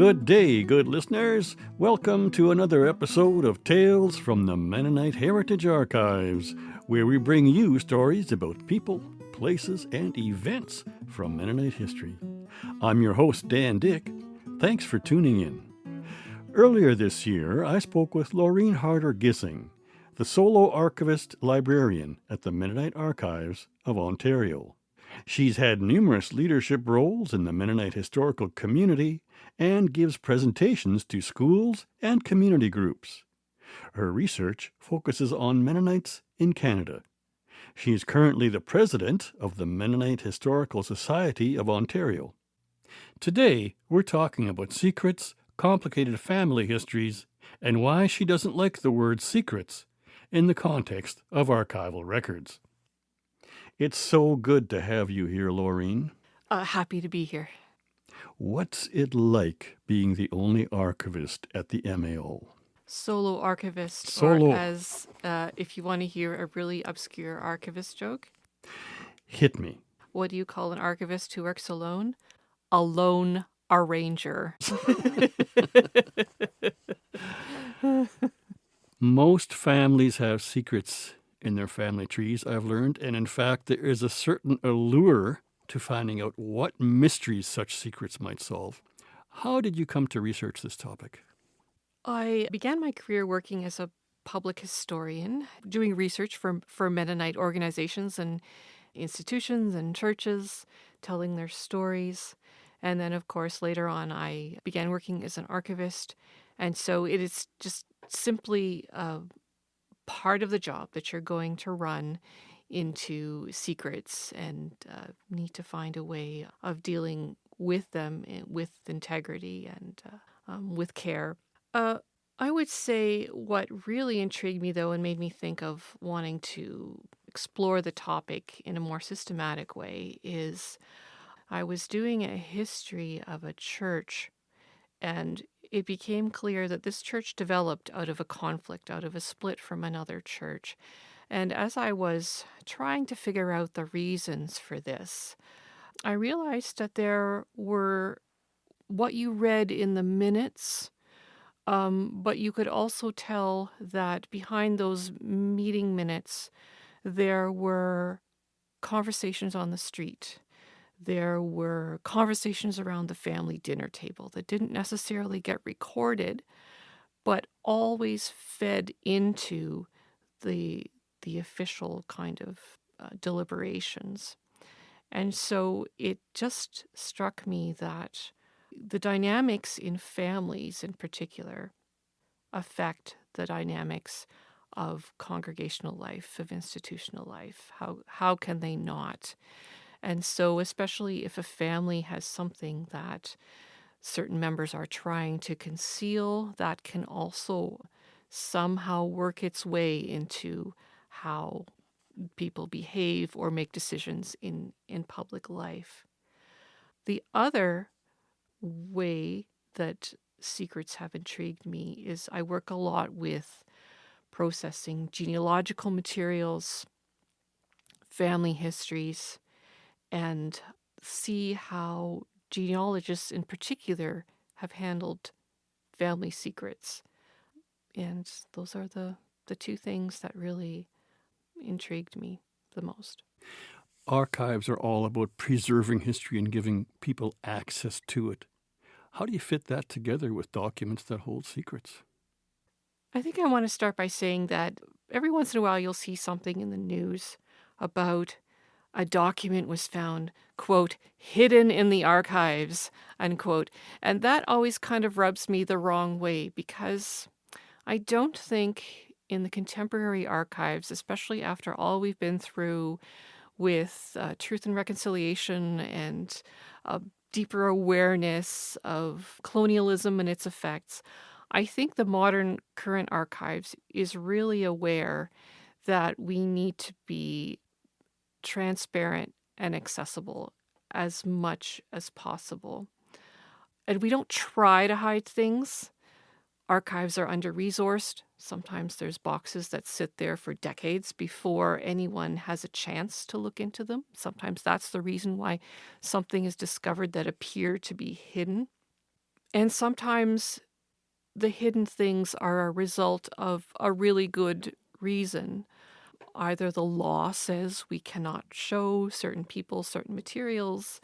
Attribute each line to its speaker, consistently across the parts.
Speaker 1: Good day, good listeners. Welcome to another episode of Tales from the Mennonite Heritage Archives, where we bring you stories about people, places, and events from Mennonite history. I'm your host, Dan Dick. Thanks for tuning in. Earlier this year, I spoke with Laureen Harder-Gissing, the solo archivist librarian at the Mennonite Archives of Ontario. She's had numerous leadership roles in the Mennonite historical community and gives presentations to schools and community groups. Her research focuses on Mennonites in Canada. She is currently the president of the Mennonite Historical Society of Ontario. Today, we're talking about secrets, complicated family histories, and why she doesn't like the word secrets in the context of archival records. It's so good to have you here, Laureen.
Speaker 2: Happy to be here.
Speaker 1: What's it like being the only archivist at the MAO?
Speaker 2: Solo archivist,
Speaker 1: Solo.
Speaker 2: or as if you want to hear a really obscure archivist joke.
Speaker 1: Hit me.
Speaker 2: What do you call an archivist who works alone? A lone arranger.
Speaker 1: Most families have secrets in their family trees, I've learned, and in fact there is a certain allure to finding out what mysteries such secrets might solve. How did you come to research this topic?
Speaker 2: I began my career working as a public historian, doing research for Mennonite organizations and institutions and churches, telling their stories. And then, of course, later on, I began working as an archivist. And so it is just simply part of the job that you're going to run into secrets and need to find a way of dealing with them with integrity and with care. I would say what really intrigued me, though, and made me think of wanting to explore the topic in a more systematic way is I was doing a history of a church, and it became clear that this church developed out of a conflict, out of a split from another church. And as I was trying to figure out the reasons for this, I realized that there were what you read in the minutes, but you could also tell that behind those meeting minutes, there were conversations on the street. There were conversations around the family dinner table that didn't necessarily get recorded, but always fed into the official kind of deliberations. And so it just struck me that the dynamics in families in particular affect the dynamics of congregational life, of institutional life. How can they not? And so especially if a family has something that certain members are trying to conceal, that can also somehow work its way into how people behave or make decisions in public life. The other way that secrets have intrigued me is I work a lot with processing genealogical materials, family histories, and see how genealogists in particular have handled family secrets. And those are the two things that really intrigued me the most.
Speaker 1: Archives are all about preserving history and giving people access to it. How do you fit that together with documents that hold secrets?
Speaker 2: I think I want to start by saying that every once in a while you'll see something in the news about a document was found, quote, hidden in the archives, unquote. And that always kind of rubs me the wrong way because I don't think in the contemporary archives, especially after all we've been through with Truth and Reconciliation and a deeper awareness of colonialism and its effects, I think the modern current archives is really aware that we need to be transparent and accessible as much as possible. And we don't try to hide things. Archives are under-resourced. Sometimes there's boxes that sit there for decades before anyone has a chance to look into them. Sometimes that's the reason why something is discovered that appeared to be hidden. And sometimes the hidden things are a result of a really good reason. Either the law says we cannot show certain people certain materials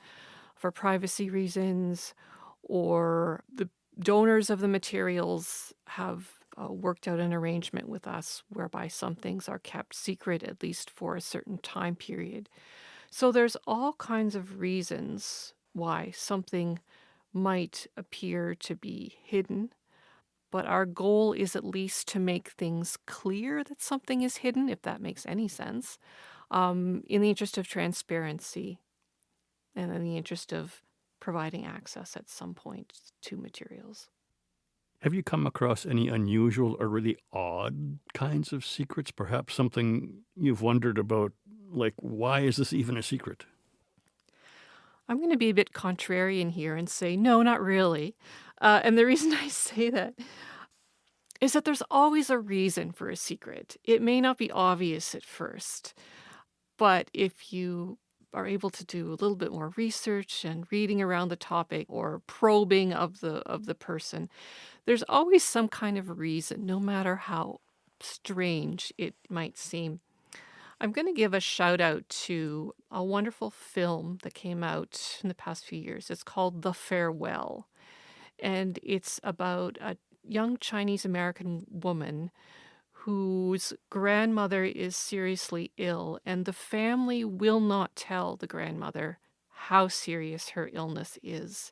Speaker 2: for privacy reasons, or the donors of the materials have worked out an arrangement with us whereby some things are kept secret, at least for a certain time period. So there's all kinds of reasons why something might appear to be hidden, but our goal is at least to make things clear that something is hidden, if that makes any sense, in the interest of transparency and in the interest of providing access at some point to materials.
Speaker 1: Have you come across any unusual or really odd kinds of secrets? Perhaps something you've wondered about, like, why is this even a secret?
Speaker 2: I'm going to be a bit contrarian here and say, no, not really. And the reason I say that is that there's always a reason for a secret. It may not be obvious at first, but if you are able to do a little bit more research and reading around the topic or probing of the person, there's always some kind of reason, no matter how strange it might seem. I'm going to give a shout out to a wonderful film that came out in the past few years. It's called The Farewell, and it's about a young Chinese American woman whose grandmother is seriously ill, and the family will not tell the grandmother how serious her illness is.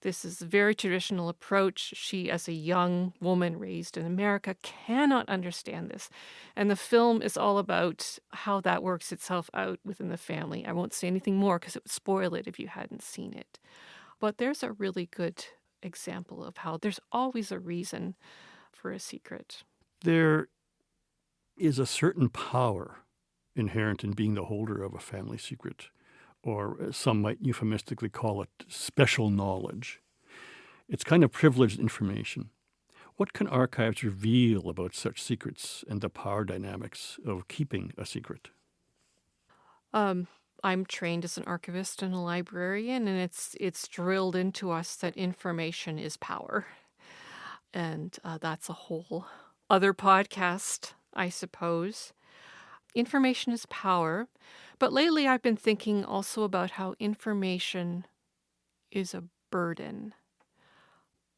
Speaker 2: This is a very traditional approach. She, as a young woman raised in America, cannot understand this. And the film is all about how that works itself out within the family. I won't say anything more because it would spoil it if you hadn't seen it. But there's a really good example of how there's always a reason for a secret.
Speaker 1: There is a certain power inherent in being the holder of a family secret, or some might euphemistically call it special knowledge. It's kind of privileged information. What can archives reveal about such secrets and the power dynamics of keeping a secret?
Speaker 2: I'm trained as an archivist and a librarian, and it's drilled into us that information is power. And that's a whole other podcast, I suppose. Information is power. But lately I've been thinking also about how information is a burden.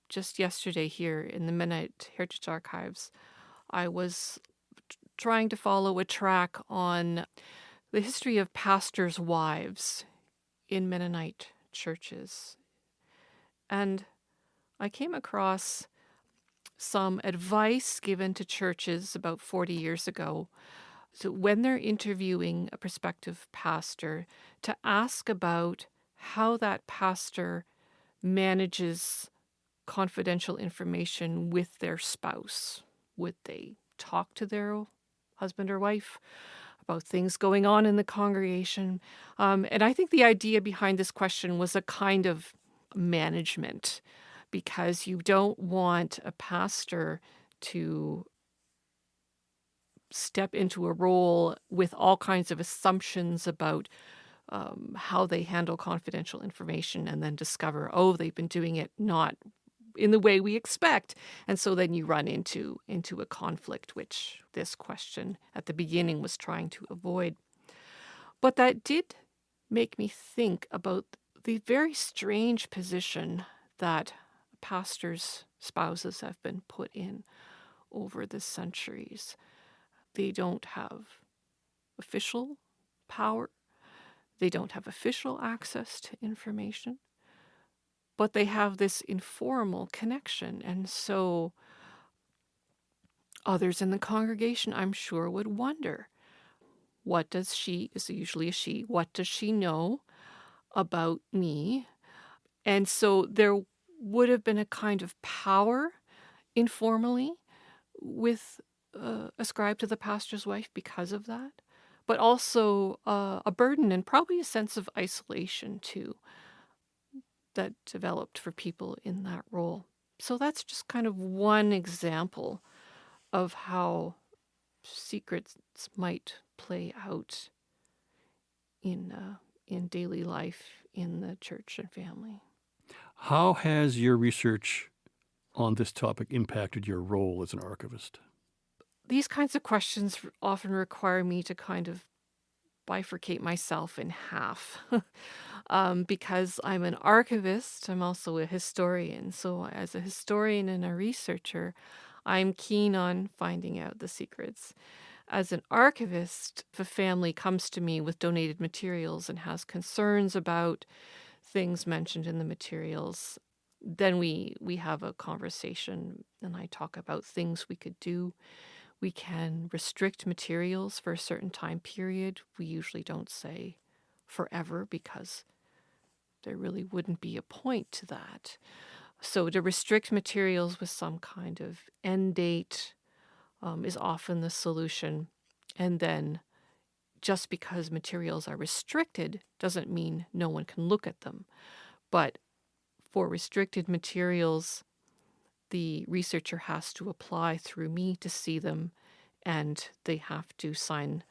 Speaker 2: Just yesterday here in the Mennonite Heritage Archives, I was trying to follow a track on the history of pastors' wives in Mennonite churches. And I came across some advice given to churches about 40 years ago. So when they're interviewing a prospective pastor, to ask about how that pastor manages confidential information with their spouse. Would they talk to their husband or wife about things going on in the congregation? And I think the idea behind this question was a kind of management, because you don't want a pastor to step into a role with all kinds of assumptions about how they handle confidential information and then discover, oh, they've been doing it not in the way we expect. And so then you run into a conflict, which this question at the beginning was trying to avoid. But that did make me think about the very strange position that pastors' spouses have been put in over the centuries. They don't have official power. They don't have official access to information. But they have this informal connection. And so others in the congregation, I'm sure, would wonder, what does she, is usually a she, what does she know about me? And so there would have been a kind of power informally with ascribed to the pastor's wife because of that, but also a burden and probably a sense of isolation too that developed for people in that role. So that's just kind of one example of how secrets might play out in daily life in the church and family.
Speaker 1: How has your research on this topic impacted your role as an archivist?
Speaker 2: These kinds of questions often require me to kind of bifurcate myself in half. Because I'm an archivist, I'm also a historian. So, as a historian and a researcher, I'm keen on finding out the secrets. As an archivist, if a family comes to me with donated materials and has concerns about things mentioned in the materials, then we have a conversation and I talk about things we could do. We can restrict materials for a certain time period. We usually don't say forever because there really wouldn't be a point to that. So to restrict materials with some kind of end date is often the solution. And then just because materials are restricted doesn't mean no one can look at them. But for restricted materials, the researcher has to apply through me to see them, and they have to sign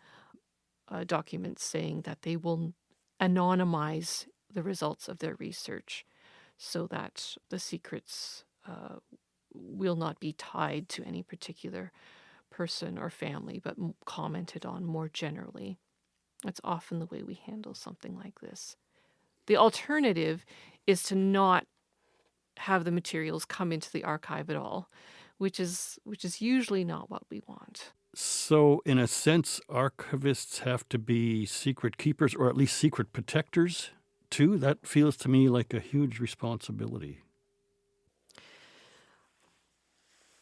Speaker 2: documents saying that they will anonymize the results of their research so that the secrets will not be tied to any particular person or family, but commented on more generally. That's often the way we handle something like this. The alternative is to not have the materials come into the archive at all, which is usually not what we want.
Speaker 1: So, in a sense, archivists have to be secret keepers or at least secret protectors, too? That feels to me like a huge responsibility.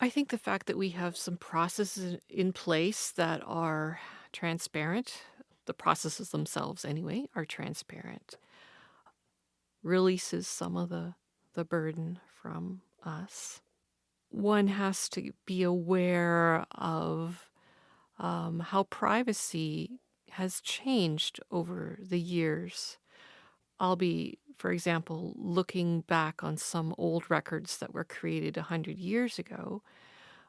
Speaker 2: I think the fact that we have some processes in place that are transparent, the processes themselves anyway, are transparent, releases some of the burden from us. One has to be aware of how privacy has changed over the years. I'll be, for example, looking back on some old records that were created 100 years ago.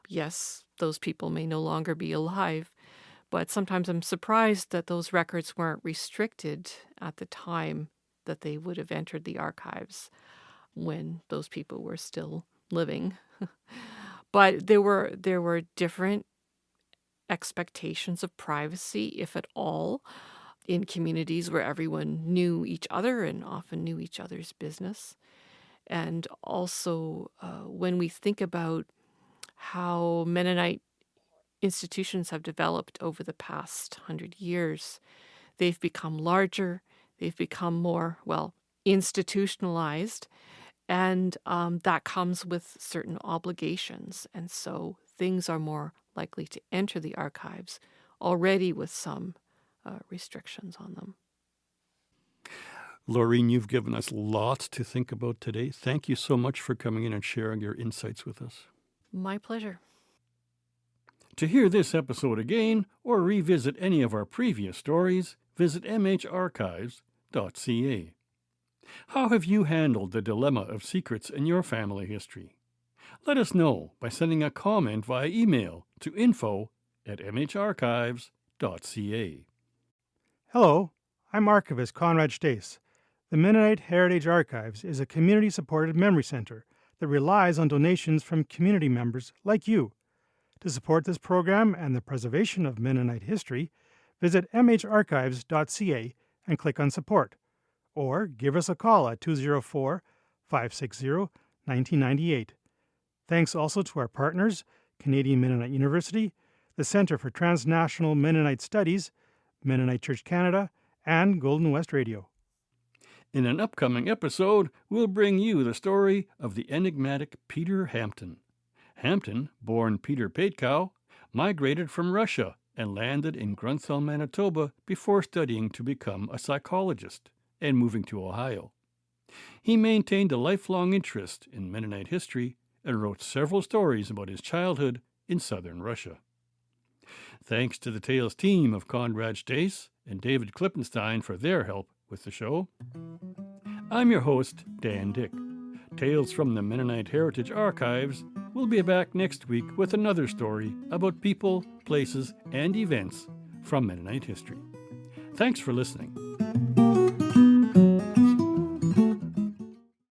Speaker 2: Yes, those people may no longer be alive, but sometimes I'm surprised that those records weren't restricted at the time that they would have entered the archives when those people were still living. But there were different expectations of privacy, if at all, in communities where everyone knew each other and often knew each other's business. And also, when we think about how Mennonite institutions have developed over the past 100 years, they've become larger, they've become more, institutionalized, and that comes with certain obligations. And so things are more likely to enter the archives already with some restrictions on them.
Speaker 1: Laureen, you've given us lots to think about today. Thank you so much for coming in and sharing your insights with us.
Speaker 2: My pleasure.
Speaker 1: To hear this episode again or revisit any of our previous stories, visit mharchives.ca. How have you handled the dilemma of secrets in your family history? Let us know by sending a comment via email to info@mharchives.ca.
Speaker 3: Hello, I'm Archivist Conrad Stace. The Mennonite Heritage Archives is a community-supported memory center that relies on donations from community members like you. To support this program and the preservation of Mennonite history, visit mharchives.ca and click on Support, or give us a call at 204-560-1998. Thanks also to our partners, Canadian Mennonite University, the Centre for Transnational Mennonite Studies, Mennonite Church Canada, and Golden West Radio.
Speaker 1: In an upcoming episode, we'll bring you the story of the enigmatic Peter Hampton. Hampton, born Peter Paetkow, migrated from Russia and landed in Grunthal, Manitoba before studying to become a psychologist and moving to Ohio. He maintained a lifelong interest in Mennonite history and wrote several stories about his childhood in southern Russia. Thanks to the Tales team of Conrad Stace and David Klippenstein for their help with the show. I'm your host, Dan Dick. Tales from the Mennonite Heritage Archives will be back next week with another story about people, places, and events from Mennonite history. Thanks for listening.